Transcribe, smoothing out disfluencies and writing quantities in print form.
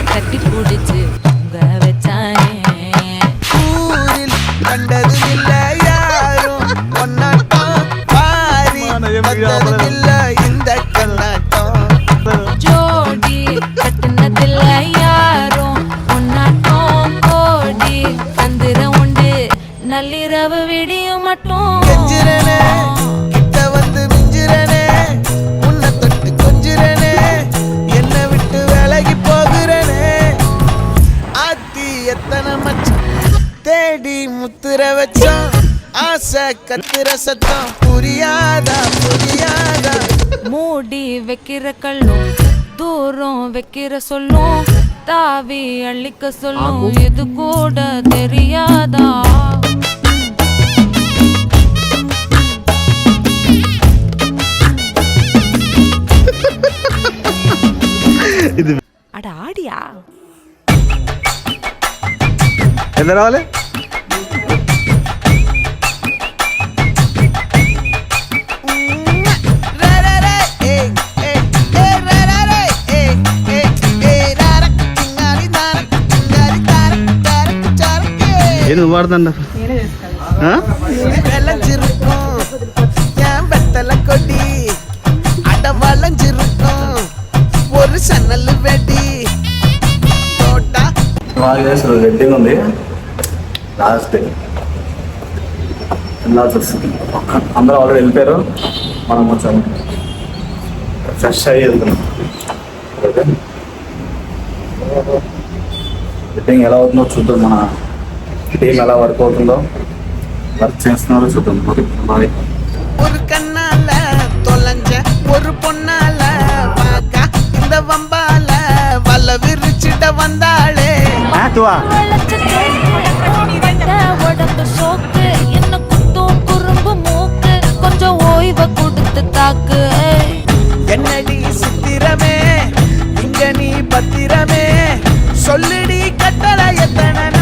கட்டி பிடிச்சு வச்சானே ஊரில் கண்டது இல்ல யாரும் பொன்னாட்டம் பாரி வந்தது இல்ல இந்த கண்ணாட்டம் ஜோடி கட்டுனதில்ல யாரும் பொன்னாட்டம் கோடி தந்திர உண்டு நள்ளிரவு விடியும் மட்டும் கெஞ்சிரனே கிட்ட வந்து மிஞ்சிரனே உன்னை தொட்டு கொஞ்சிரனே என்னை விட்டு விலகி போகிறனே ஆத்தி எத்தனை மச்சம் தேடி முத்துற வச்சோம் ஆசை கத்துற சத்தம் புரியாதா புரியாதா மூடி வைக்கிற கல்லும் தூரம் வைக்கிற சொல்லும் தாவி அள்ளிக்க சொல்லும் இது கூட தெரியாதா అడ ఆడియా ఎంత రావాలి ఏది వాడుతుండ விளைஞ்சிருக்கும் என் வெத்தலை கொடி அட வளைஞ்சிருக்கும் ஒரு சன்னல் வெடி தோட்டா అసలు రెడ్డిగా ఉంది లాస్ట్ వెళ్ళాల్సి వస్తుంది అందరూ ఆల్రెడీ వెళ్ళిపోయారు మనం కొంచెం ఫ్రెష్ అయ్యి వెళ్తున్నాం ఓకే రెడ్డింగ్ ఎలా అవుతుందో చూద్దాం మన టీం ఎలా వర్క్ అవుతుందో వర్క్ చేస్తున్నారో చూద్దాం ఓకే బాయ్ ஒரு கண்ணால தொலைஞ்ச ஒரு பொண்ணால வாக்கா இந்த வம்பால வல்ல விரிச்சிட வந்தாளே உடம்பு சோக்கு என்ன குத்தும் குறும்பு மூக்கு கொஞ்சம் ஓய்வை கொடுத்து தாக்கு என்னடி சித்திரமே இங்க நீ பத்திரமே சொல்லுடி கட்டளை எத்தனை